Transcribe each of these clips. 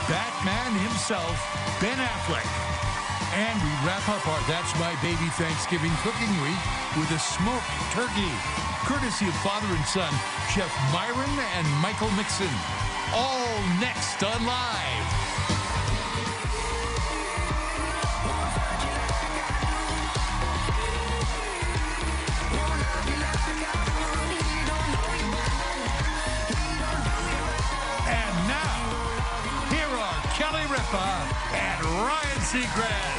Batman himself, Ben Affleck. And we wrap up our That's My Baby Thanksgiving Cooking Week with a smoked turkey, courtesy of father and son, Chef Myron and Michael Mixon. All next on Live. And now, here are Kelly Ripa and Ryan Seacrest.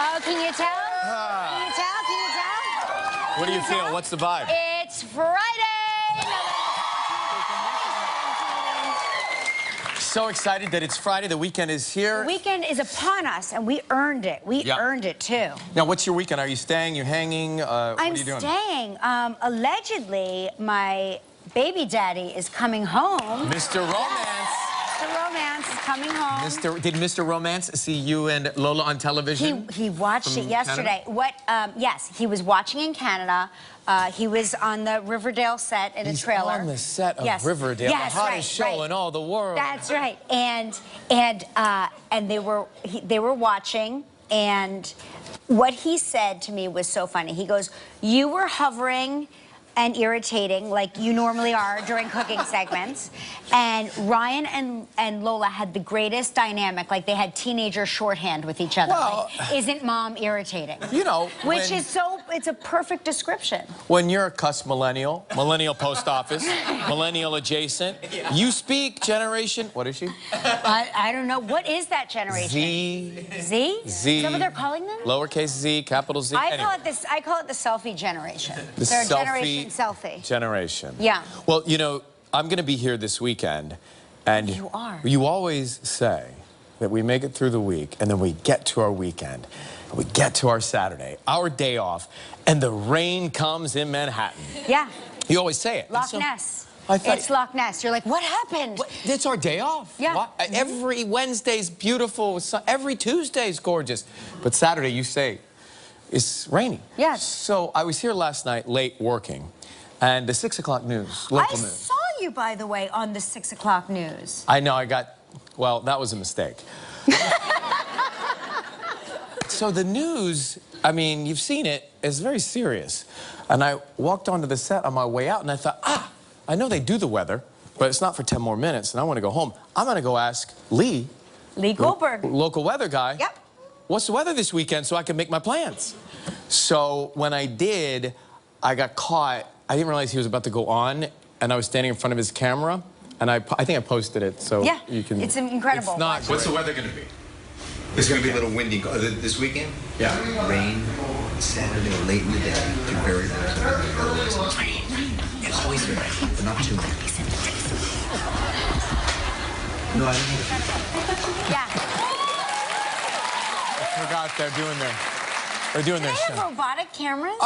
Oh, can you tell? Can you tell? Can you tell? What do you feel? What's the vibe? It's Friday! So excited that it's Friday. The weekend is here. The weekend is upon us, and we earned it. We earned it, too. Now, what's your weekend? Are you staying? You hanging? What are you doing? I'm staying. Allegedly, my baby daddy is coming home. Mr. Romance. Mr. Romance is coming home. Did Mr. Romance see you and Lola on television? He watched it yesterday. Canada? Yes, he was watching in Canada. He was on the Riverdale set in a trailer. On the set of Riverdale, yes, the hottest show in all the world. That's right. And they were watching, and what he said to me was so funny. He goes, "You were hovering and irritating like you normally are during cooking segments. And Ryan and Lola had the greatest dynamic, like they had teenager shorthand with each other. Well, like, isn't mom irritating? You know, Which is so, it's a perfect description. When you're a cuss millennial post office, millennial adjacent, you speak generation, what is she? I don't know. What is that generation? Z. Z? Z. Is that what they're calling them? Lowercase z, capital Z. I call it the selfie generation. The They're selfie generation selfie. Generation. Yeah. Well, you know, I'm going to be here this weekend, and you are. You always say that we make it through the week, and then we get to our weekend, and we get to our Saturday, our day off, and the rain comes in Manhattan. Yeah. You always say it. Loch Ness. I thought, it's Loch Ness. You're like, what happened? It's our day off. Yeah. Every Wednesday's beautiful. Every Tuesday's gorgeous. But Saturday, you say, it's raining. Yes. So I was here last night late working, and the 6 o'clock news, local news. I saw you, by the way, on the 6 o'clock news. I know, well, that was a mistake. So the news, I mean, you've seen it, it's very serious. And I walked onto the set on my way out, and I thought, I know they do the weather, but it's not for 10 more minutes, and I want to go home. I'm going to go ask Lee Goldberg. Local weather guy. Yep. What's the weather this weekend so I can make my plans? So when I did, I got caught. I didn't realize he was about to go on, and I was standing in front of his camera, and I think I posted it, so you can... It's incredible. It's not What's the weather going to be? It's going to be a little windy. This weekend? Yeah. Rain, Saturday or late in the day, to very low. Rain. It's always been rain, but not too much. No, I don't know. Yeah. I forgot they're doing their show. They have robotic cameras?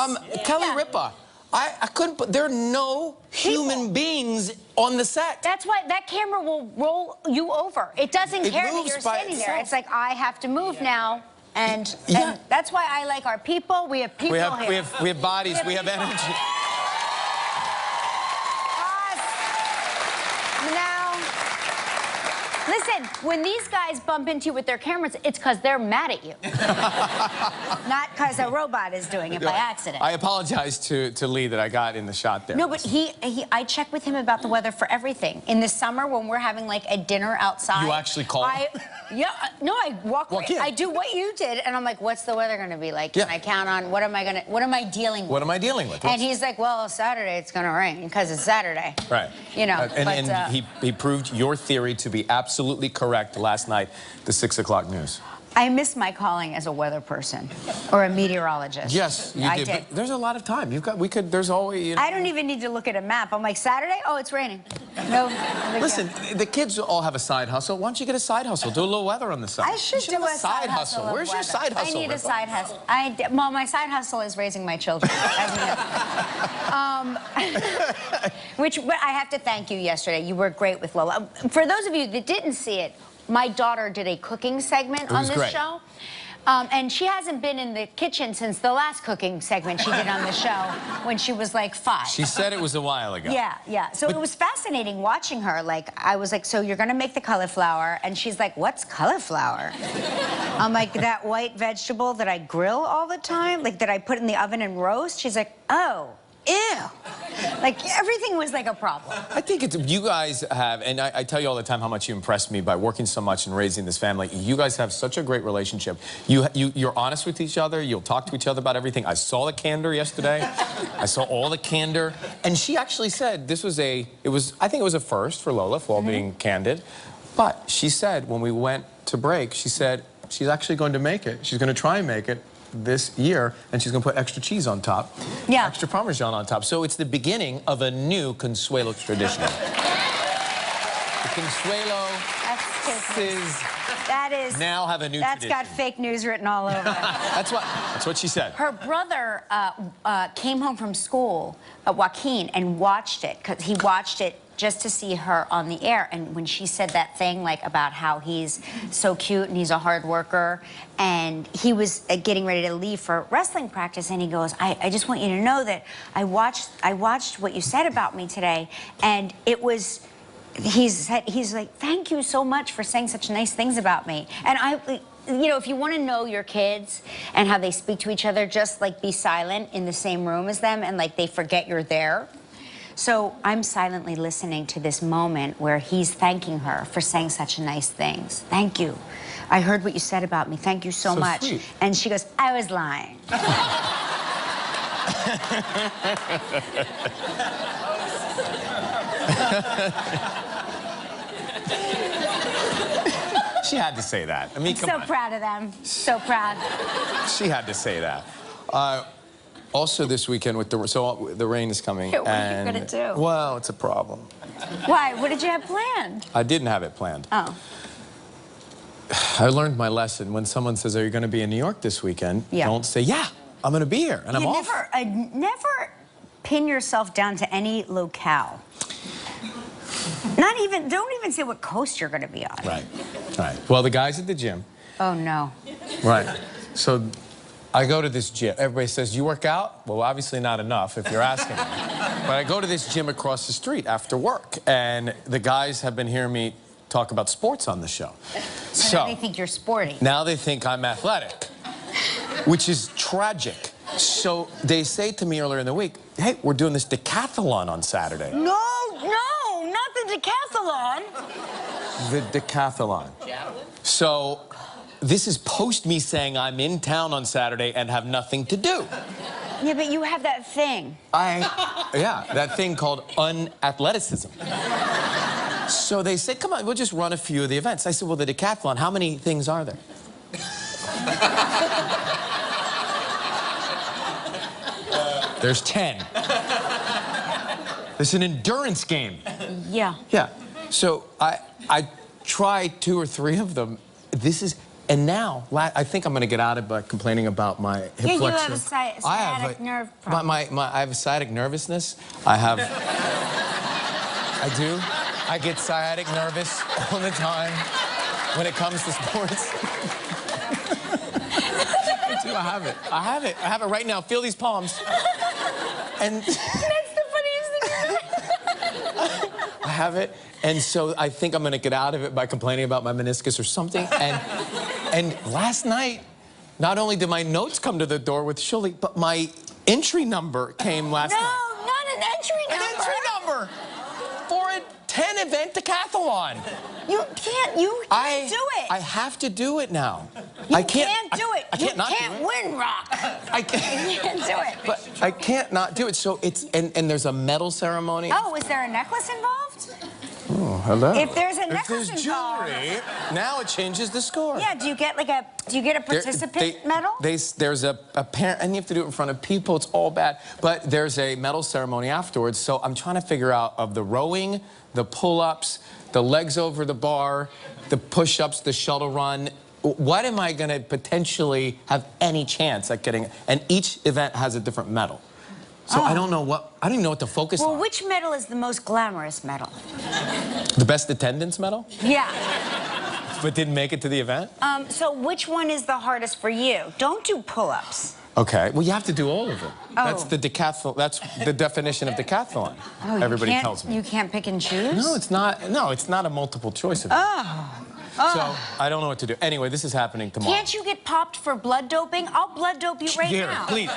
Kelly Ripa. I couldn't, there are no human beings on the set. That's why that camera will roll you over. It doesn't care that you're standing there. It's like, I have to move now. And that's why I like our people. We have people here. We have bodies. We have energy. Now, listen, when these guys bump into you with their cameras, it's because they're mad at you. Not because a robot is doing it by accident. I apologize to Lee that I got in the shot there. No, but I check with him about the weather for everything. In the summer, when we're having like a dinner outside. You actually call him? I walk in. I do what you did, and I'm like, what's the weather going to be like? Can I count on, what am I dealing with? What am I dealing with? And he's like, well, Saturday it's going to rain because it's Saturday. Right. You know. And he proved your theory to be absolutely correct last night, the 6 o'clock news. I miss my calling as a weather person or a meteorologist. Yes, you did. But there's a lot of time. There's always, you know. I don't even need to look at a map. I'm like, Saturday? Oh, it's raining. No. Listen, the kids all have a side hustle. Why don't you get a side hustle? Do a little weather on the side. I should do a side hustle. Where's your side hustle? I need a side hustle. Well, my side hustle is raising my children. But I have to thank you yesterday. You were great with Lola. For those of you that didn't see it, my daughter did a cooking segment on this show. And she hasn't been in the kitchen since the last cooking segment she did on the show when she was like 5. She said it was a while ago. Yeah. So it was fascinating watching her. Like, I was like, so you're going to make the cauliflower? And she's like, what's cauliflower? I'm like, that white vegetable that I grill all the time, like that I put in the oven and roast? She's like, oh. Ew. Like, everything was like a problem. I think you guys have, and I tell you all the time how much you impressed me by working so much and raising this family. You guys have such a great relationship. You're honest with each other. You'll talk to each other about everything. I saw the candor yesterday. I saw all the candor. And she actually said I think it was a first for Lola, for all being candid. But she said, when we went to break, she said she's actually going to make it. She's going to try and make it this year, and she's going to put extra cheese on top. Yeah. Extra Parmesan on top. So it's the beginning of a new Consuelo tradition. The Consuelo now have a new tradition. That's got fake news written all over it. That's what she said. Her brother came home from school, Joaquin, and watched it, because he watched it just to see her on the air. And when she said that thing, like, about how he's so cute and he's a hard worker, and he was getting ready to leave for wrestling practice, and he goes, I just want you to know that I watched what you said about me today, and it was, he's like, thank you so much for saying such nice things about me. And you know, if you want to know your kids and how they speak to each other, just like be silent in the same room as them, and like they forget you're there. So I'm silently listening to this moment where he's thanking her for saying such nice things. Thank you. I heard what you said about me. Thank you so much. Sweet. And she goes, I was lying. She had to say that. I mean, come on. So proud of them. So proud. She had to say that. Also this weekend with the rain is coming. What are you gonna do? Well, it's a problem. Why? What did you have planned? I didn't have it planned. Oh. I learned my lesson. When someone says, are you going to be in New York this weekend? Yeah. Don't say, yeah, I'm going to be here, and I'm off. Never pin yourself down to any locale. Don't even say what coast you're going to be on. Right. Well, the guys at the gym. Oh, no. Right. So I go to this gym. Everybody says, you work out? Well, obviously not enough if you're asking me. But I go to this gym across the street after work, and the guys have been hearing me talk about sports on the show. So now they think you're sporty. Now they think I'm athletic, which is tragic. So they say to me earlier in the week, hey, we're doing this decathlon on Saturday. No, not the decathlon. The decathlon. So this is post me saying I'm in town on Saturday and have nothing to do. Yeah, but you have that thing. Yeah, that thing called unathleticism. So they said, come on, we'll just run a few of the events. I said, well, the decathlon, how many things are there? There's 10. It's an endurance game. Yeah. Yeah. So I tried 2 or 3 of them. And now, I think I'm going to get out of it by complaining about my hip flexor. You have a sciatic nerve problem. I have a sciatic nervousness. I do. I get sciatic nervous all the time when it comes to sports. I have it. I have it right now. Feel these palms. And that's the funniest thing ever. I have it. And so I think I'm going to get out of it by complaining about my meniscus or something. And last night, not only did my notes come to the door with Shuli, but my entry number came last night. No, not an entry number. An entry number for a 10-event decathlon. You can't do it. I have to do it now. You can't do it. I can't not do it. You can't win, Rock. I can't. You can't do it. But I can't not do it. So it's, and there's a medal ceremony. Oh, is there a necklace involved? Oh, hello. If there's a If necklace there's involved. jewelry, now it changes the score. Yeah, do you get a participant medal? There's a parent, and you have to do it in front of people. It's all bad. But there's a medal ceremony afterwards. So I'm trying to figure out of the rowing, the pull-ups, the legs over the bar, the push-ups, the shuttle run. What am I going to potentially have any chance at getting? And each event has a different medal. So I don't know I don't even know what to focus on. Well, which medal is the most glamorous medal? The best attendance medal? Yeah. But didn't make it to the event? So which one is the hardest for you? Don't do pull-ups. Okay. Well, you have to do all of them. Oh. That's the decathlon. That's the definition of decathlon. Oh, Everybody tells me. You can't pick and choose? No, it's not. No, it's not a multiple choice event. So I don't know what to do. Anyway, this is happening tomorrow. Can't you get popped for blood doping? I'll blood dope you right Here, now. please.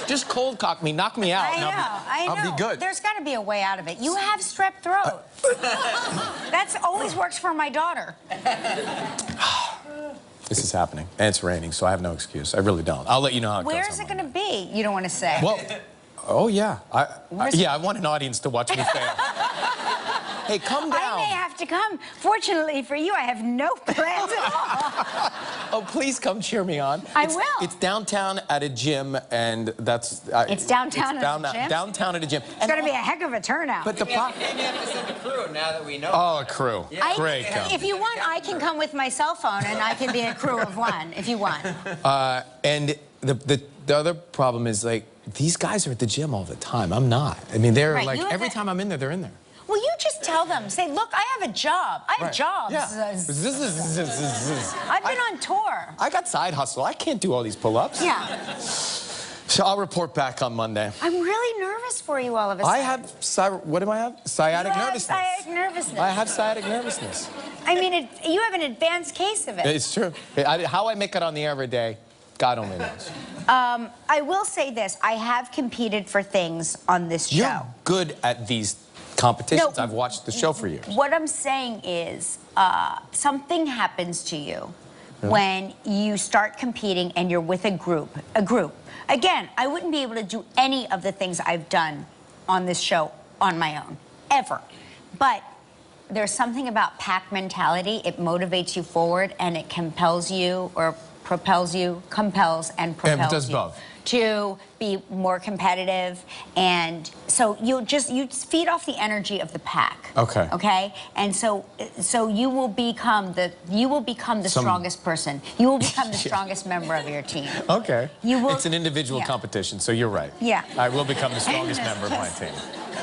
Just cold cock me, knock me out. I know. I'll be good. There's got to be a way out of it. You have strep throat. That's always works for my daughter. This is happening, and it's raining, so I have no excuse. I really don't. I'll let you know how it goes. Where's it going to be? You don't want to say. Well, oh yeah. I want an audience to watch me fail. Hey, come down. I may have to come. Fortunately for you, I have no plans at all. Oh, please come cheer me on. I will. It's downtown at a gym, and that's... It's downtown at a gym? Downtown at a gym. It's going to be a heck of a turnout. But the problem... Maybe you have to send a crew now that we know. Oh, a crew. Yeah. Great. If you want, I can come with my cell phone, and I can be a crew of one, if you want. And the other problem is, like, these guys are at the gym all the time. I'm not. I mean, they're Right, like, every time I'm in there, they're in there. Well, you just tell them. Say, look, I have a job. I have jobs. Yeah. I've been on tour. I got side hustle. I can't do all these pull-ups. Yeah. So I'll report back on Monday. I'm really nervous for you all of a sudden. I have, what do I have? Sciatic nervousness. Sciatic nervousness. I have sciatic nervousness. I mean, you have an advanced case of it. It's true. How I make it on the air every day, God only knows. I will say this. I have competed for things on this show. You're good at these competitions. No. I've watched the show for years. What I'm saying is something happens to you when you start competing and you're with a group. Again, I wouldn't be able to do any of the things I've done on this show on my own, ever. But there's something about pack mentality. It motivates you forward, and it compels you, or propels you, compels and propels it does you both. To be more competitive, and so you feed off the energy of the pack. Okay. Okay, and so you will become the strongest person. You will become the strongest member of your team. Okay. You will. It's an individual competition, so you're right. Yeah. I will become the strongest member of my team.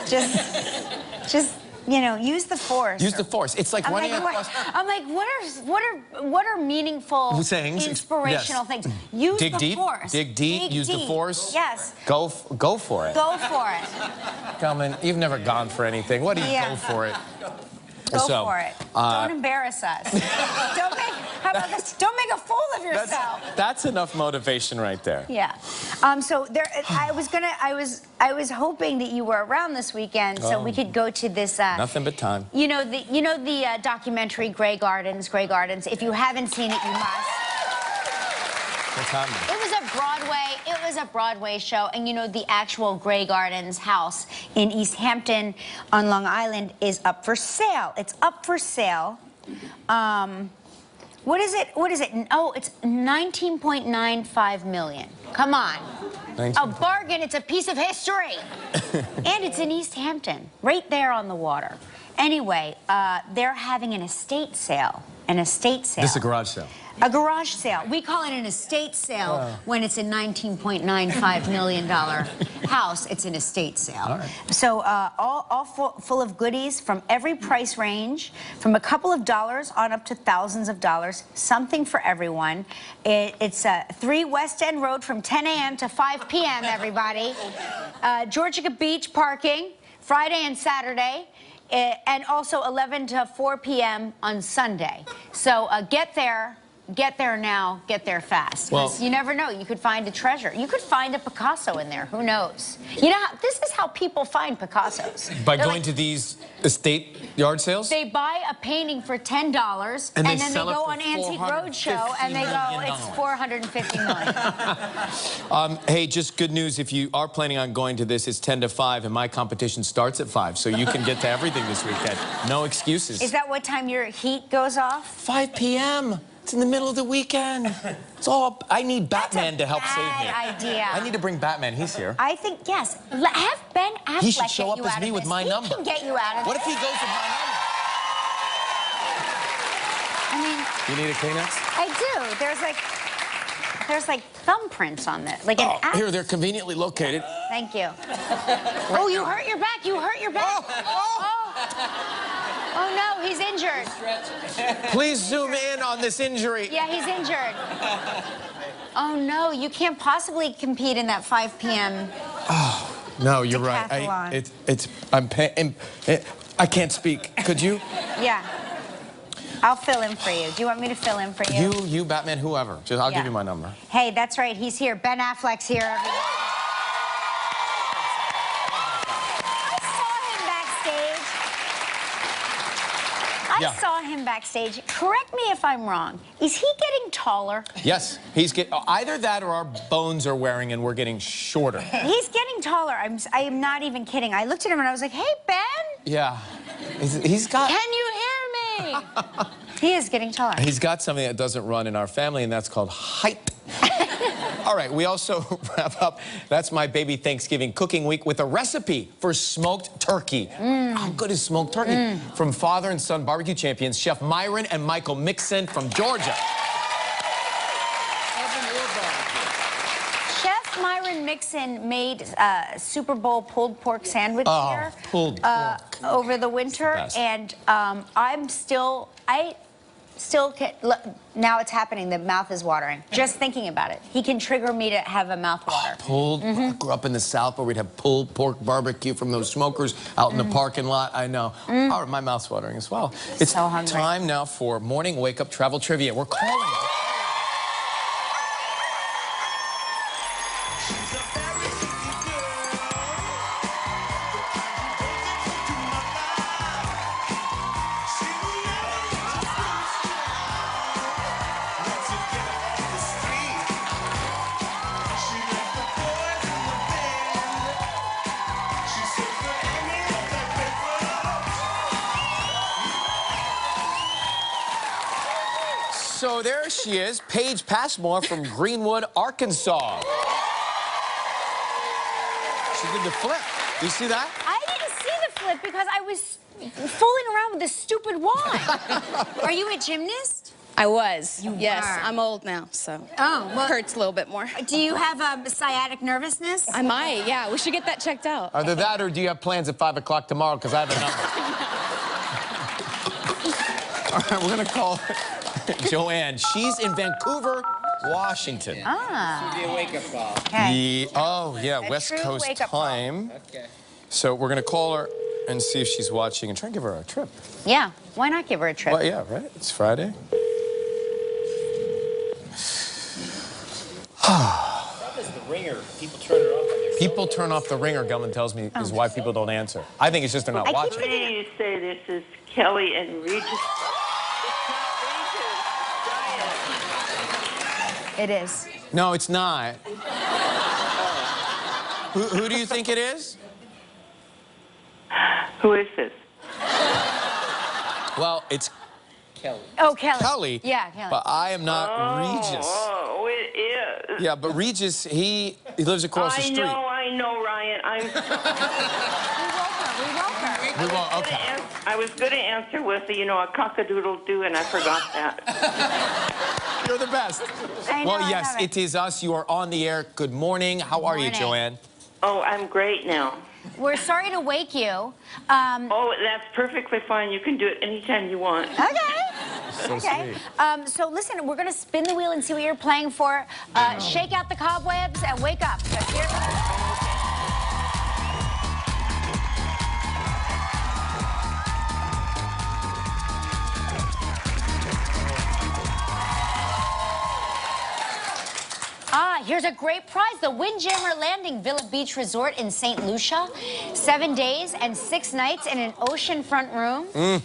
Just. You know, use the force. Use the force. It's like running across... I'm like, what are meaningful, sayings, inspirational things? Use the force. Dig deep. Use the force. Yes. Go for it. Go for it. Come you've never gone for anything. What do you go for it? Go for it. Don't embarrass us. How about this? Don't make a fool of yourself. That's enough motivation right there. Yeah. So there, I was hoping that you were around this weekend so we could go to this. Nothing but time. You know the documentary Grey Gardens. If you haven't seen it, you must. What's happening? It was a Broadway show, and you know the actual Grey Gardens house in East Hampton on Long Island is up for sale. It's up for sale. What is it? Oh, it's $19.95 million. Come on. A bargain. It's a piece of history. And it's in East Hampton, right there on the water. Anyway, they're having an estate sale. This is a garage sale. A garage sale. We call it an estate sale when it's a $19.95 million house. It's an estate sale. All right. So all full of goodies from every price range, from a couple of dollars on up to thousands of dollars. Something for everyone. It's 3 West End Road from 10 a.m. to 5 p.m., everybody. Georgia Beach parking, Friday and Saturday. And also 11 to 4 p.m. on Sunday. So get there get there now, get there fast. Well- 'Cause you never know. You could find a treasure. You could find a Picasso in there. Who knows? You know, this is how people find Picassos. By They're going like, to these estate yard sales? they buy a painting for $10, And and they then they sell it go for on Antique Roadshow, and they go, $450 it's $450 million. Hey, just good news. If you are planning on going to this, it's 10 to 5, and my competition starts at 5, so you can get to everything this weekend. No excuses. Is that what time your heat goes off? 5 p.m. It's in the middle of the weekend. It's all. I need Batman to help save me. Bad idea. I need to bring Batman. He's here. I think, yes. Have Ben Affleck He should show get up you as out me of with this. my He number. can get you out of What if this. he goes with my number? I mean, You need a Kleenex? I do. There's like thumbprints on it, like an app. Here, they're conveniently located. Thank you. Oh, you hurt your back. You hurt your back. Oh no, he's injured. Please zoom in on this injury. Yeah, he's injured. Oh no, you can't possibly compete in that 5 p.m. No, you're right. Decathlon. I can't speak. Could you? Yeah. I'll fill in for you. Do you want me to fill in for you? You, Batman, whoever. I'll Yeah. give you my number. Hey, that's right. He's here. Ben Affleck's here. Everybody. I saw him backstage. Correct me if I'm wrong. Is he getting taller? Yes, he's either that or our bones are wearing and we're getting shorter. He's getting taller. I am not even kidding. I looked at him and I was like, hey, Ben. Yeah. He's got... Can you hear me? He is getting taller. He's got something that doesn't run in our family, and that's called height. All right, we also wrap up That's My Baby Thanksgiving Cooking Week with a recipe for smoked turkey. How good is smoked turkey? From father and son barbecue champions, Chef Myron and Michael Mixon from Georgia. Chef Myron Mixon made Super Bowl pulled pork sandwich here pulled pork. over the winter, Best. and I still can, look, now it's happening. The mouth is watering. Just thinking about it. He can trigger me to have a mouth water. I grew up in the South where we'd have pulled pork barbecue from those smokers out in the parking lot. I know. Oh, my mouth's watering as well. It's So hungry. time now for morning wake-up travel trivia. We're calling it. So there she is, Paige Passmore from Greenwood, Arkansas. She did the flip. Do you see that? I didn't see the flip because I was fooling around with this stupid wand. Are you a gymnast? I was. Yes, were. I'm old now, so Oh, well, hurts a little bit more. do you have sciatic nervousness? I might, yeah. We should get that checked out. Either that or do you have plans at 5 o'clock tomorrow? Because I have a number. All right, we're going to call Joanne. She's in Vancouver, Washington. Should be a wake-up call. Okay. West true Coast wake-up call. time. Okay. So we're going to call her and see if she's watching and try and give her a trip. Yeah, why not give her a trip? Well, yeah, right? It's Friday. That is the ringer. People turn it off on their People turn off the ringer, Gelman tells me, is why people don't answer. I think it's just they're not I keep watching. thinking- You say this is Kelly and Regis. It is. No, it's not. Who do you think it is? Who is this? Well, it's Kelly. Oh, Kelly. Kelly. Yeah, Kelly. But I am not Regis. Oh, it is. Yeah, but Regis, he lives across the street. I know, Ryan. We woke her. We won't, okay. I was going to answer with, a cock-a-doodle-doo, and I forgot that. You're the best. I know, Well, I yes, love it is us. You are on the air. Good morning. How are you, Morning. Joanne? Oh, I'm great now. We're sorry to wake you. Oh, that's perfectly fine. You can do it anytime you want. Okay. So Okay. sweet. So listen, we're going to spin the wheel and see what you're playing for. Shake out the cobwebs and wake up. Let's hear here's a great prize. The Windjammer Landing Villa Beach Resort in St. Lucia. 7 days and 6 nights in an oceanfront room.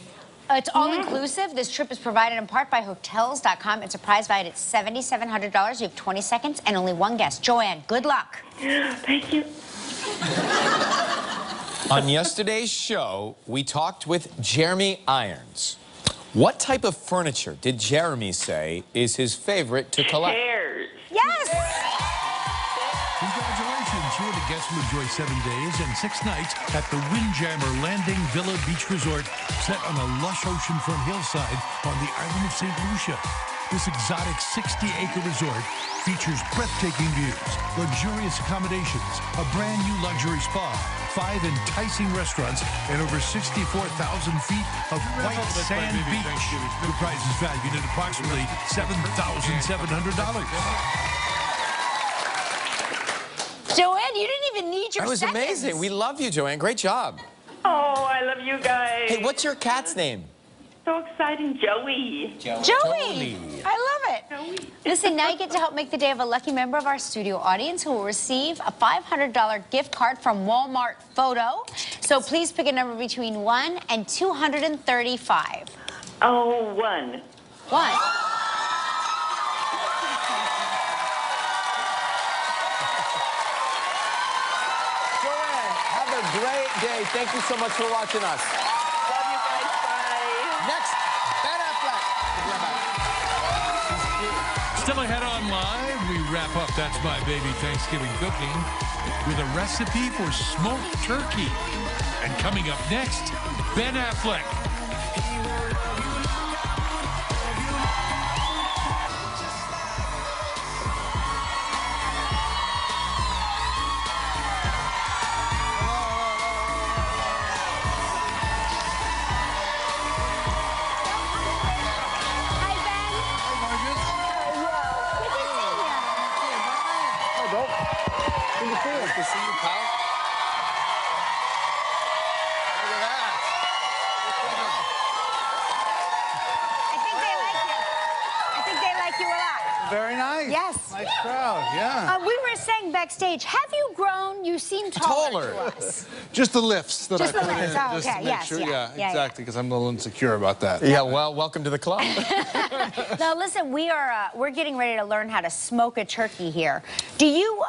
It's all-inclusive. This trip is provided in part by Hotels.com. It's a prize valued at $7,700. You have 20 seconds and only one guest. Joanne, good luck. Thank you. On yesterday's show, we talked with Jeremy Irons. What type of furniture did Jeremy say is his favorite to collect? Chairs. Yes! Congratulations. You are the guest who enjoy 7 days and 6 nights at the Windjammer Landing Villa Beach Resort, set on a lush oceanfront hillside on the island of St. Lucia. This exotic 60-acre resort features breathtaking views, luxurious accommodations, a brand new luxury spa, 5 enticing restaurants, and over 64,000 feet of white sand beach. The prize is valued at approximately $7,700. Joanne, you didn't even need your That was seconds. amazing. We love you, Joanne. Great job. Oh, I love you guys. Hey, what's your cat's name? So exciting, Joey. Joey! I love it. Joey. Listen, now you get to help make the day of a lucky member of our studio audience who will receive a $500 gift card from Walmart Photo. So please pick a number between 1 and 235. Oh, 1. 1. Joanne, have a great day. Thank you so much for watching us. Love you guys. Bye. Next, Ben Affleck. Still ahead on Live, we wrap up That's My Baby Thanksgiving Cooking with a recipe for smoked turkey. And coming up next, Ben Affleck. Hi, Ben. Good to see you, pal. Look at that. I think they like you a lot. Very nice. Yes. Nice crowd, yeah. We were saying backstage, have you grown? You seem taller. To us. Just the lifts that Just I the put lifts. in. Oh, just okay. to make Yes, sure. yeah. Yeah, Yeah, exactly, because I'm a little insecure about that. Yeah, well, welcome to the club. Now, listen, we're getting ready to learn how to smoke a turkey here. Do you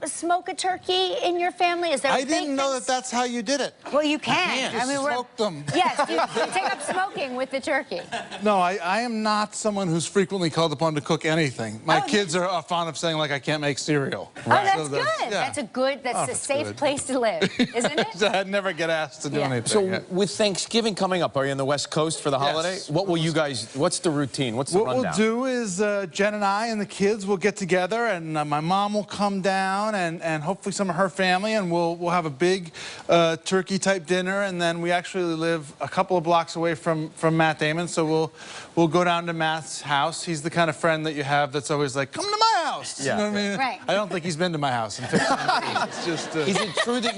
smoke a turkey in your family? Is there? I didn't know that that's how you did it. Well, you can. Just I mean, smoke them. Yes, you take up smoking with the turkey. No, I am not someone who's frequently called upon to cook anything. My Oh, kids are fond of saying, like, I can't make cereal. Oh, that's So good. yeah. That's a that's safe good. place to live, isn't it? I'd never get asked to do Yeah. anything. So yeah. with Thanksgiving coming up, are you on the West Coast for the holiday? Yes. What will you guys, what's the routine? What's the What rundown? we'll do is Jen and I and the kids will get together, and my mom will come down, and hopefully some of her family, and we'll have a big turkey-type dinner, and then we actually live a couple of blocks away from Matt Damon, so we'll go down to Matt's house. He's the kind of friend that you have that's always like, come to my house. Yeah. You know what I mean? Right. I don't think he's been to my house in 15 years. It's just... Is it true that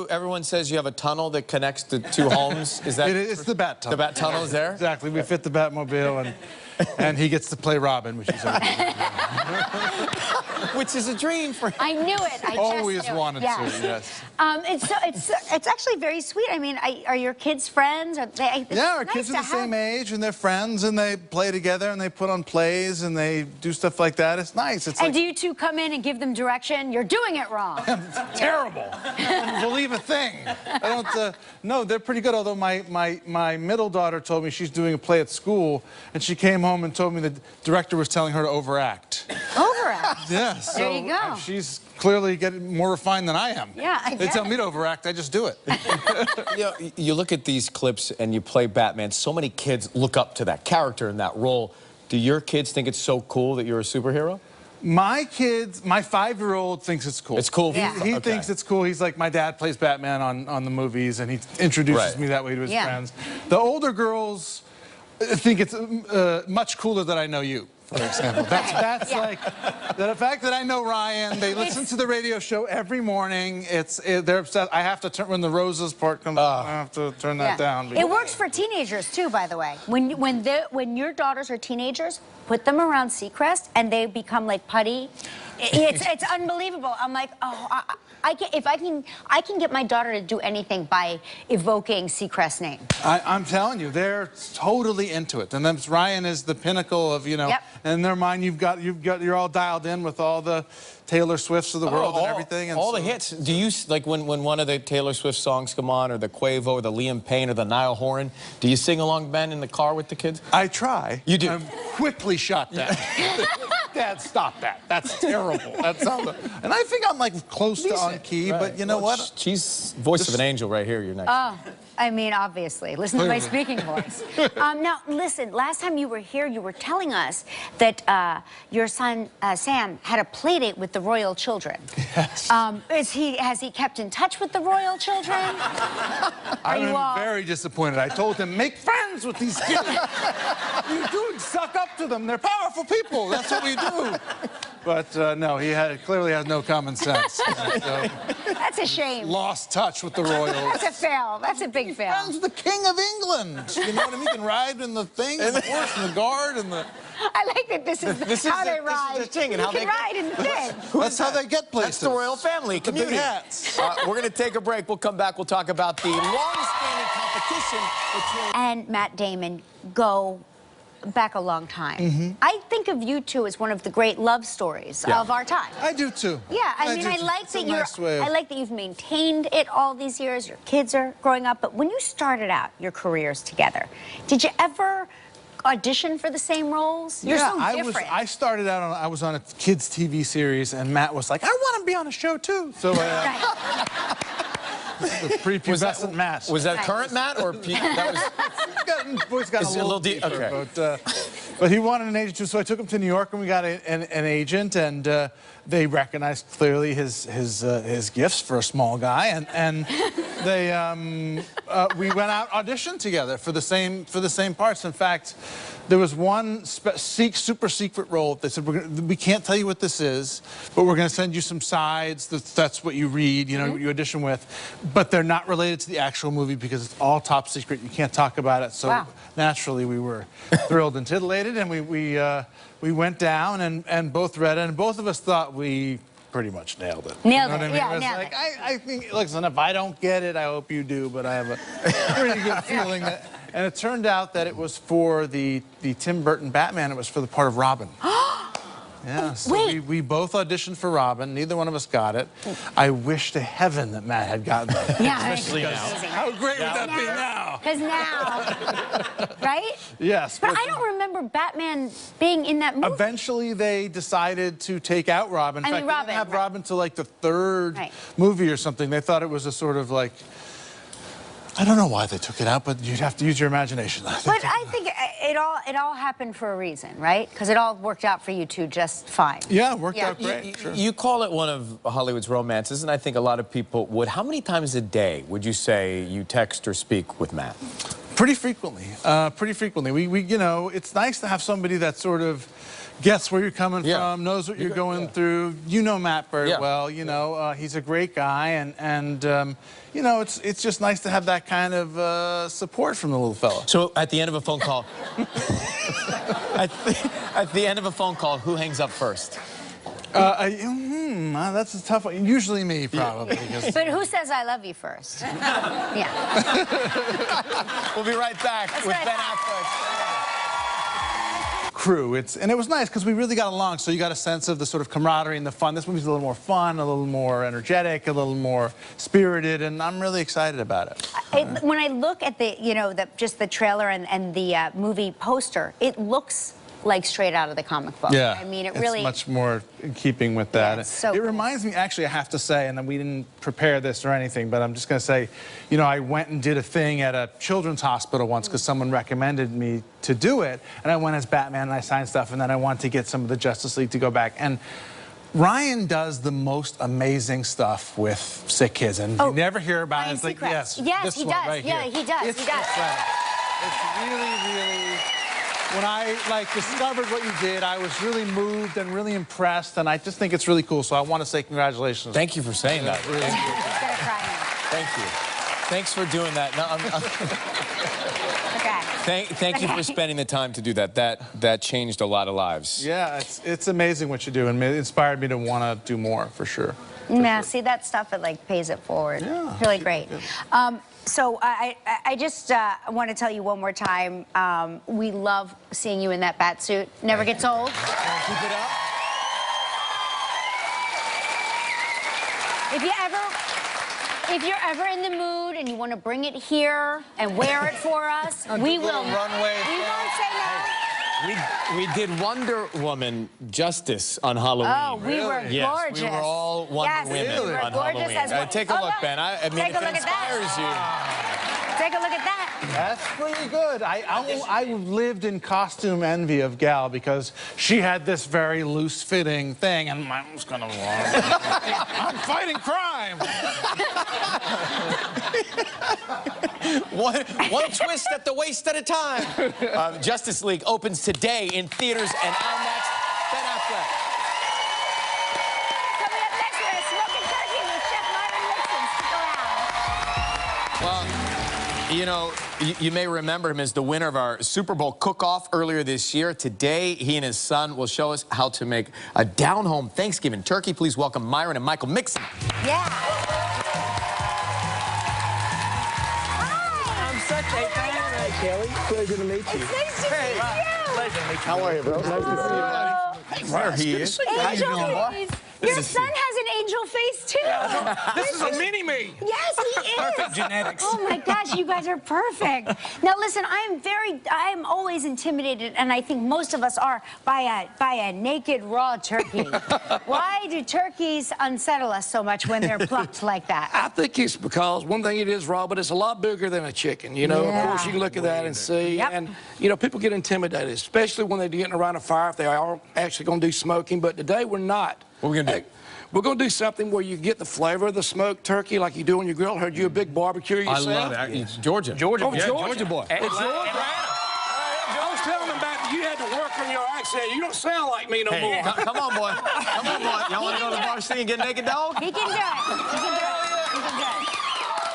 everyone says you have a tunnel that connects the two homes? Is that It's the Bat Tunnel. the Bat Tunnel is there? Exactly. We fit the Batmobile, and he gets to play Robin, which is Which is a dream for him. I knew it. I always just knew wanted it. to. Yes. It's actually very sweet. I mean, are your kids friends? Are they, Yeah, our kids are the same age, and they're friends, and they play together, and they put on plays, and they do stuff like that. It's nice. It's And like do you two come in and give them direction? You're doing it wrong. terrible. I don't believe a thing. I don't. No, they're pretty good. Although my middle daughter told me she's doing a play at school, and she came home and told me the director was telling her to overact. Overact. Yes. There you go. She's clearly getting more refined than I am. Yeah, I They get tell it. me to overact, I just do it. You look at these clips and you play Batman. So many kids look up to that character and that role. Do your kids think it's so cool that you're a superhero? My kids, my 5-year-old thinks it's cool. It's cool. Yeah. He Okay. thinks it's cool. He's like, my dad plays Batman on the movies, and he introduces Right. me that way to his Yeah. friends. The older girls think it's much cooler that I know you, for example. That's Yeah. like, the fact that I know Ryan, they listen to the radio show every morning. They're upset. I have to turn, when the roses part comes, I have to turn that down. It works for teenagers too, by the way. When your daughters are teenagers, put them around Seacrest, and they become like putty It's unbelievable. I'm like, oh, I can get my daughter to do anything by evoking Seacrest's name. I'm telling you, they're totally into it. And then Ryan is the pinnacle of, you know, in their mind, you're all dialed in with all the Taylor Swifts of the world and everything. And all the hits. Do you, like, when one of the Taylor Swift songs come on, or the Quavo, or the Liam Payne, or the Niall Horan, do you sing along, Ben, in the car with the kids? I try. You do? I'm quickly shot down. Dad, stop that. That's terrible. That sounds. And I think I'm like close to on key, right. But you know what? She's voice of an angel right here. You're next. Oh, I mean, obviously. Listen to my speaking voice. Now, listen. Last time you were here, you were telling us that your son Sam had a play date with the royal children. Yes. Has he kept in touch with the royal children? I'm very disappointed. I told him, make friends with these kids. You do suck up to them. They're powerful people. That's what we do. But no, he clearly has no common sense. So, that's a shame. Lost touch with the royals. That's a fail. That's a big fail. Friends with the King of England. You know what I mean? You can ride in the thing, and the horse, and the guard, and the... I like that this is how they ride. This is the thing, and how they ride in the thing. That's how they get places. That's the royal family community. The big hats. We're going to take a break. We'll come back. We'll talk about the long-standing competition between... And Matt Damon go back a long time. I think of you two as one of the great love stories of our time. I do too. Yeah, I mean, I like that I like that you've maintained it all these years. Your kids are growing up, but when you started out your careers together, did you ever audition for the same roles? You're so different. I started out I was on a kids TV series, and Matt was like, I want to be on a show too. So the prepubescent Matt. Was that current Matt, or that was? Voice got a little deeper. Okay. But he wanted an agent too, so I took him to New York, and we got an agent, and they recognized clearly his gifts for a small guy, and they we went out auditioned together for the same parts. In fact, there was one super secret role. They said, we can't tell you what this is, but we're going to send you some sides. That's what you read, you know, you audition with. But they're not related to the actual movie because it's all top secret. You can't talk about it. So naturally, we were thrilled and titillated, and we went down and both read it, and both of us thought we pretty much nailed it. Nailed it. Yeah, nailed it. I think, listen, if I don't get it, I hope you do, but I have a pretty good feeling that. And it turned out that it was for the Tim Burton Batman. It was for the part of Robin. Yeah, so we both auditioned for Robin. Neither one of us got it. I wish to heaven that Matt had gotten it. Yeah, especially now. How great would that be now? Because now, right? Yes. But I don't remember Batman being in that movie. Eventually, they decided to take out Robin. In fact, they didn't have Robin till like the third movie or something. They thought it was a sort of like... I don't know why they took it out, but you'd have to use your imagination. But I think it all happened for a reason, right? Because it all worked out for you two just fine. Yeah, it worked out great. You call it one of Hollywood's romances, and I think a lot of people would. How many times a day would you say you text or speak with Matt? Pretty frequently. Pretty frequently. We you know, it's nice to have somebody that sort of gets where you're coming from, knows what you're going through. You know Matt very well. You know, he's a great guy, and you know, it's just nice to have that kind of support from the little fella. So at the end of a phone call, at the end of a phone call, who hangs up first? That's a tough one. Usually me, probably. But who says I love you first? Yeah. We'll be right back with Ben Affleck. Crew. And it was nice because we really got along, so you got a sense of the sort of camaraderie and the fun. This movie's a little more fun, a little more energetic, a little more spirited, and I'm really excited about it. When I look at the, you know, just the trailer and the movie poster, it looks like straight out of the comic book. Yeah, I mean, it really... It's much more in keeping with that. Yeah, it's so it reminds me, actually, I have to say, and we didn't prepare this or anything, but I'm just going to say, you know, I went and did a thing at a children's hospital once because someone recommended me to do it, and I went as Batman and I signed stuff, and then I wanted to get some of the Justice League to go back. And Ryan does the most amazing stuff with sick kids, and you never hear about it. It's like, yes, he this does. one right here. Yeah, he does. It's incredible. It's really... When I discovered what you did, I was really moved and really impressed, and I just think it's really cool. So I want to say congratulations. Thank you for saying that. Really Thank you. Thanks for doing that. No, Okay. Thank you for spending the time to do that. That changed a lot of lives. Yeah, it's amazing what you do, and it inspired me to want to do more, for sure. Yeah, see that stuff, it like pays it forward. Yeah. Really great. So I just want to tell you one more time, we love seeing you in that bat suit. Never gets old. Keep it up. If you're ever in the mood and you want to bring it here and wear it for us, we will. Runway. We won't say no. We did Wonder Woman Justice on Halloween. Oh, we were Yes, gorgeous. we were all Wonder Women we were on gorgeous Halloween. as well. Take a look, Ben. I mean, Take if a it look at that. inspires you. Take a look at that. That's pretty good. I lived in costume envy of Gal because she had this very loose-fitting thing, and mine was kind of long. I'm fighting crime. One twist at the waist at a time. Justice League opens today in theaters and IMAX. Ben Affleck. Coming up next, we're smoking turkey with Chef Myron Nixon. Stick around. Well, you know, you may remember him as the winner of our Super Bowl cook-off earlier this year. Today, he and his son will show us how to make a down-home Thanksgiving turkey. Please welcome Myron and Michael Mixon. Yeah. I'm such a fan. Hi, Kelly. Pleasure to meet you. It's nice to meet you. Pleasure to meet you. How are you, bro? Nice to see you, buddy. There he is. How you doing, boy? Your son has an angel face, too. This is a mini-me. Yes, he is. Perfect genetics. Oh, my gosh, you guys are perfect. Now, listen, I am always intimidated, and I think most of us are, by a naked, raw turkey. Why do turkeys unsettle us so much when they're plucked like that? I think it's because, one thing, it is raw, but it's a lot bigger than a chicken. You know, Yeah. of course, you can look at that and see. Yep. And, you know, people get intimidated, especially when they're getting around a fire, if they are actually going to do smoking. But today, we're not. What are we going to do? We're going to do something where you get the flavor of the smoked turkey like you do on your grill. Heard you a big barbecue yourself? I love it. It's Georgia. Oh, Yeah, Georgia. Georgia boy. It's Georgia. I was telling them about you had to work on your accent. You don't sound like me no more. Come on, boy. Come on, boy. Y'all want to go to the bar scene and get naked dog? He can do it. He can do it. He can do it.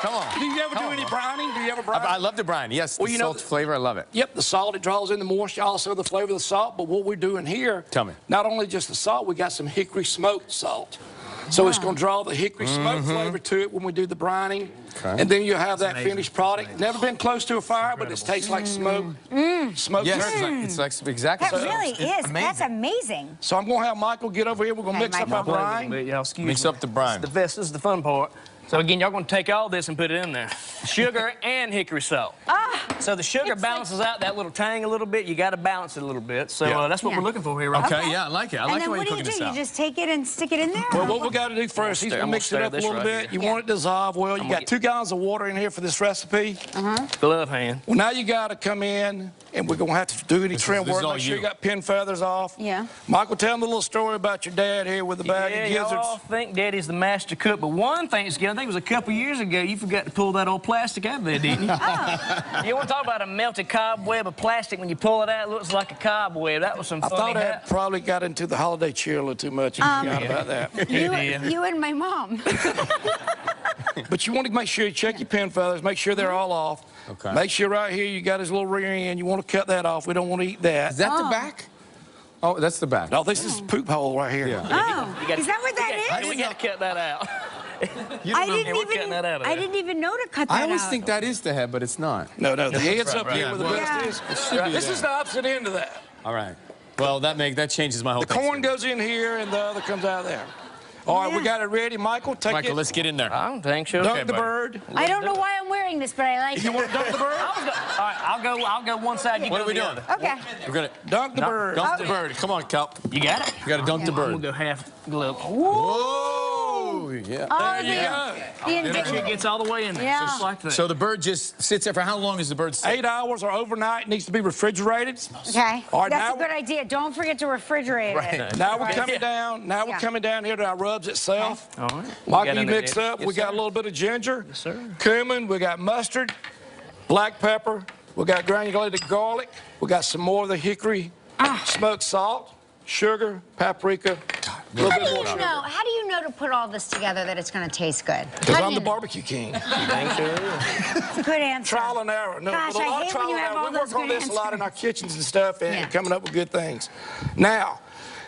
Come on. Do you ever do any brining? Do you ever brine? I love the brine. Yes, Well, the you know, salt flavor. I love it. Yep, the salt, it draws in the moisture, also the flavor of the salt. But what we're doing here, Tell me. not only just the salt, we got some hickory smoked salt. So it's going to draw the hickory smoke flavor to it when we do the brining. Okay. And then you have that finished product. Never been close to a fire, but it tastes like smoke. Smoked Yes, turkey. it's like exactly. That really is. amazing. That's amazing. So I'm going to have Michael get over here. We're going to Hey, mix up Michael. our brine. Y'all excuse Mix me. up the brine. This is the fun part. So again, y'all going to take all this and put it in there. Sugar and hickory salt. So the sugar It's balances out that little tang a little bit. You got to balance it a little bit. So Yeah. that's what Yeah. we're looking for here, right? Okay, yeah, I like it. I And like then the way what you're do? cooking this You out. just take it and stick it in there? Well, what we got to do first, he's going to I'm mix it gonna up a stir little this right bit. You here. want it to dissolve well. You I'm got gonna 2 gallons of water in here for this recipe. Glove hand. Well, now you got to come in, and we're going to have to do any trim this is work. all Make sure you. you got pin feathers off. Yeah. Michael, tell them a little story about your dad here with the bag Yeah, of y'all gizzards. think Daddy's the master cook, but one Thanksgiving, I think it was a couple years ago, you forgot to pull that old plastic out of there, didn't you? You want to talk about a melted cobweb of plastic? When you pull it out, it looks like a cobweb. That was some I funny thought I hap. probably got into the holiday cheer a little too much and forgot about that. You and my mom. But you want to make sure you check your pin feathers, make sure they're all off. Okay. Make sure right here you got his little rear end. You want to cut that off. We don't want to eat that. Is that the back? Oh, that's the back. No, this is the poop hole right here. Yeah. Oh, is that what that is? We got to cut that out. I didn't even know to cut that I always out. think that is the head, but it's not. No, the head's up right. here where the Yeah, breast well, is. should be This there. is the opposite end of that. All right. Well, that changes my whole The thing. corn goes in here and the other comes out of there. All right, we got it ready. Michael, take Michael, it. let's get in there. I don't think so. Dunk Okay, the buddy. bird. I don't know why I'm wearing this, but I like it. You want to dunk the bird? All right, I'll go one side. You What go are we the doing? other. Okay. We're gonna Dunk the bird. dunk the bird. Come on, Cal. You got it. You gotta dunk the We'll bird. go half glove. Whoa! Yeah. Oh, There you go. Make sure it gets all the way in there. Yeah. Just like that. So the bird just sits there for how long is the bird sit? 8 hours or overnight. It needs to be refrigerated. Okay. All right, That's now- a good idea. Don't forget to refrigerate it. Now we're Right. coming down. Now we're Yeah. coming down here to our rubs itself. All right. Michael, you Got it mix there. up. Yes, We got sir. a little bit of ginger, Yes, sir. cumin. We got mustard, black pepper. We got granulated garlic. We got some more of the hickory smoked salt, sugar, paprika, A little How bit do more you sugar. know? How do you know to put all this together that it's going to taste good? Because How do I'm you the know? barbecue king. Thank you. Good answer. Trial and error. No, Gosh, with a I lot of hate trial when you and have error. all We work those on good this a lot in our answers. kitchens and stuff and Yeah. coming up with good things. Now,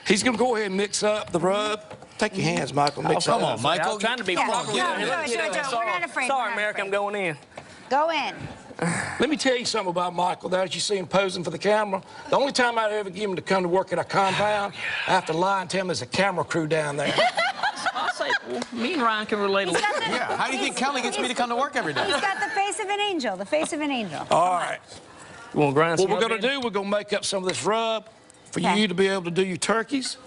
he's going to go ahead and mix up the rub. Take your hands, Michael. Mix come up. on, Michael. I'm trying to be Yeah. proper. No, Let me do get it, in there. do it. We're not afraid. Sorry, We're not America, afraid. I'm going in. Go in. Let me tell you something about Michael. Now that you see him posing for the camera, the only time I'd ever get him to come to work at a compound, I have to lie and tell him there's a camera crew down there. I'll say, well, me and Ryan can relate a He's little. got the- Yeah, how do you think Kelly gets me to come to work every day? He's got the face of an angel. The face of an angel. All right. You want to grind What some we're up, going to Eddie? do, we're going to make up some of this rub for Okay. you to be able to do your turkeys.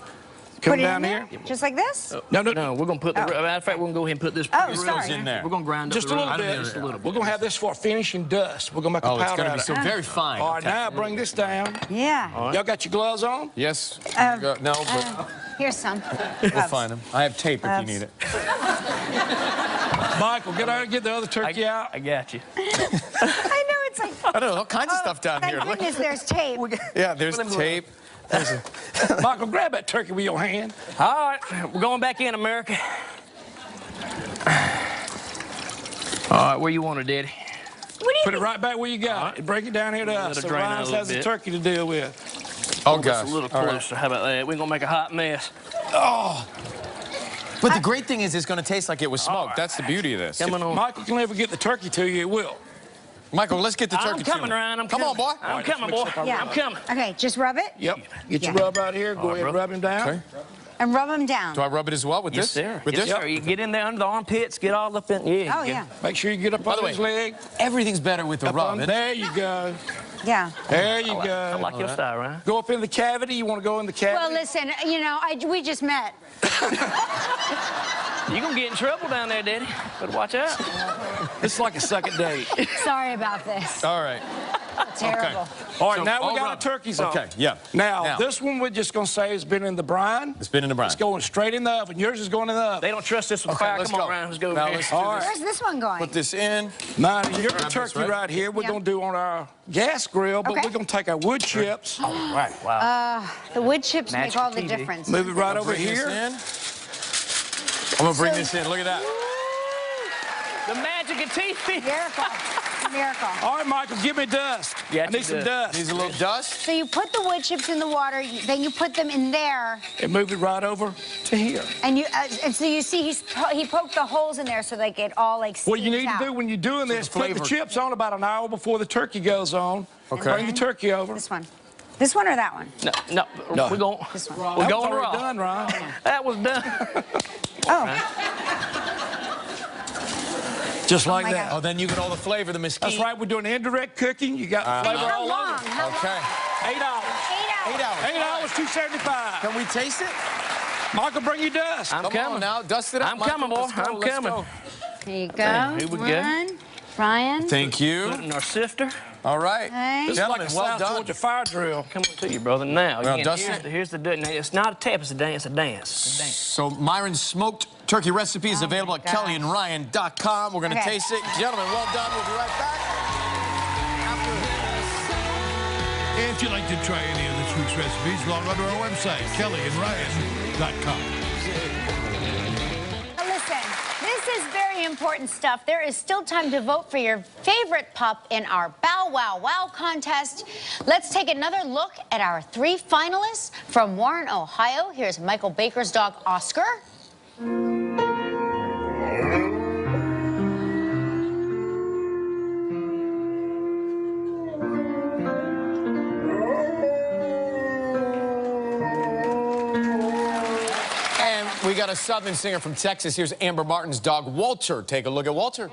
Put Come it down in there? here. Just like this? No, no, No, we're going to put the Oh. matter of fact, we're going to go ahead and put this. Oh, this sorry. goes in there. We're going to grind just up a the little rub. bit. Just a little bit. We're going to have this for finishing dust. We're going to make a Oh, it's powder going to out be of so it. very fine. All right, Okay. now bring this down. Yeah. Y'all got your gloves on? Yes. Um, No, but Here's some. we'll find them. I have tape if you need it. Michael, get out and get the other turkey out. I got you. I know it's like. I don't know, all kinds of stuff down Thank here. Look. goodness there's tape. Yeah, there's tape. Michael, grab that turkey with your hand. All right, we're going back in, America. All right, where you want it, Daddy? What do you Put it think? right back where you got it. Bring it down here to Let us. it So drain out a Ryan little has the bit. turkey to deal with. Oh, Just gosh. a little All right. closer. How about that? We're going to make a hot mess. But the great thing is it's going to taste like it was smoked. right. That's the beauty of this. Coming on. Michael can never get the turkey to you, it will. Michael, let's get the turkey I'm coming, to him. Ryan. I'm Come coming. on, boy. I'm right, coming, let's boy. mix up our Yeah. I'm coming. Okay, just rub it Yep. Get your Yeah. rub right here. Go ahead and rub him down. Okay. and rub them down. Do I rub it as well with Yes, this? sir. With Yes, this? sir. You get in there under the armpits, get all up in. Yeah. Oh, you yeah. Make sure you get up By on the way, his leg. everything's better with the Up rub. on, there you go. Yeah. There you I go. like your style, Ryan. Go up in the cavity. You want to go in the cavity? Well, listen, you know, we just met. You're going to get in trouble down there, Daddy. Better watch out. It's like a second date. Sorry about this. All right. Terrible. All right, So, now all we got our rub. turkeys on. Okay, yeah. Now, this one we're just going to say has been in the brine. It's been in the brine. It's going straight in the oven. Yours is going in the oven. They don't trust this with Okay, fire. let's Come on, go. Ryan. Let's go Now over here. let's do All this. right. Where's this one going? Put this in. Mine, your Grab this, turkey right? right here, we're Yeah. going to do on our gas grill, but Okay. we're going to take our wood chips, Right. Wow. The wood chips make Magic all the TV. difference. move it right over Bring this here. in. I'm going to bring this in. Look at that. The magic of TV. Miracle. Miracle. All right, Michael, give me dust. Yeah, I need some dust. Needs a little dust. So you put the wood chips in the water, then you put them in there, And move it right over to here. and so you see he poked the holes in there so they get all like What you steamed need to out. do when you're doing this, put the flavor. chips on about an hour before the turkey goes on. Okay. Bring the turkey over. This one or that one? No, No. we're going. This one. We're That going was raw. already done, Ryan. That was done. Oh, Just like my that. Oh, then you get all the flavor, the mesquite. That's right, we're doing indirect cooking. You got the flavor how all long? over. How Okay. long? 8 hours. 8 hours. 8 hours, $2.75. Can we taste it? Michael, bring your dust. I'm Come coming. on now, dust it up. I'm Michael. coming, boy. Let's go, I'm let's coming. go. Here you go. Okay, here we go. One. Ryan. Thank you. Put it in our sifter. All right. Hey. This is Gentlemen, like a well South done. Georgia fire drill. Come on to you, brother. Now, Well, again, dust here's the now, it's not a tap, it's a dance. It's a dance. It's a dance. So Myron's smoked turkey recipe is available at gosh. kellyandryan.com. We're going to Okay. taste it. Gentlemen, well done. We'll be right back. If you'd like to try any of this week's recipes, log on to our website, kellyandryan.com. Listen, this is very important stuff. There is still time to vote for your favorite pup in our Bow Wow Wow contest. Let's take another look at our 3 finalists from Warren, Ohio. Here's Michael Baker's dog, Oscar. And we got a Southern singer from Texas. Here's Amber Martin's dog, Walter. Take a look at Walter.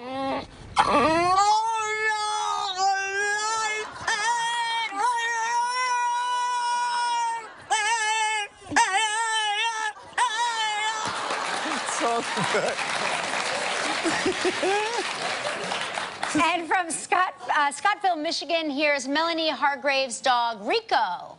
So good. And from Scottville, Michigan, here's Melanie Hargrave's dog, Rico.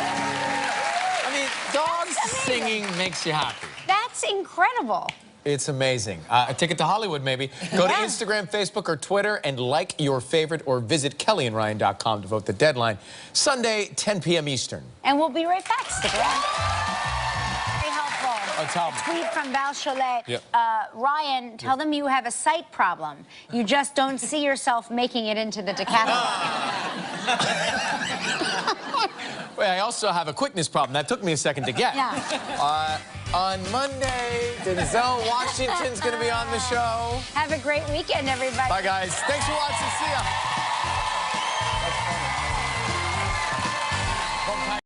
I mean, dogs singing makes you happy. That's That's incredible. It's amazing. A ticket to Hollywood, maybe. Go to Yeah. Instagram, Facebook, or Twitter and like your favorite, or visit kellyandryan.com to vote the deadline. Sunday, 10 p.m. Eastern. And we'll be right back. Stick around. Very helpful. Oh, tell me. Tweet from Val Cholet. Yep. Ryan, tell them you have a sight problem. You just don't see yourself making it into the decathlon. Wait, I also have a quickness problem. That took me a second to get. Yeah. On Monday, Denzel Washington's going to be on the show. Have a great weekend, everybody. Bye, guys. Thanks for watching. See ya.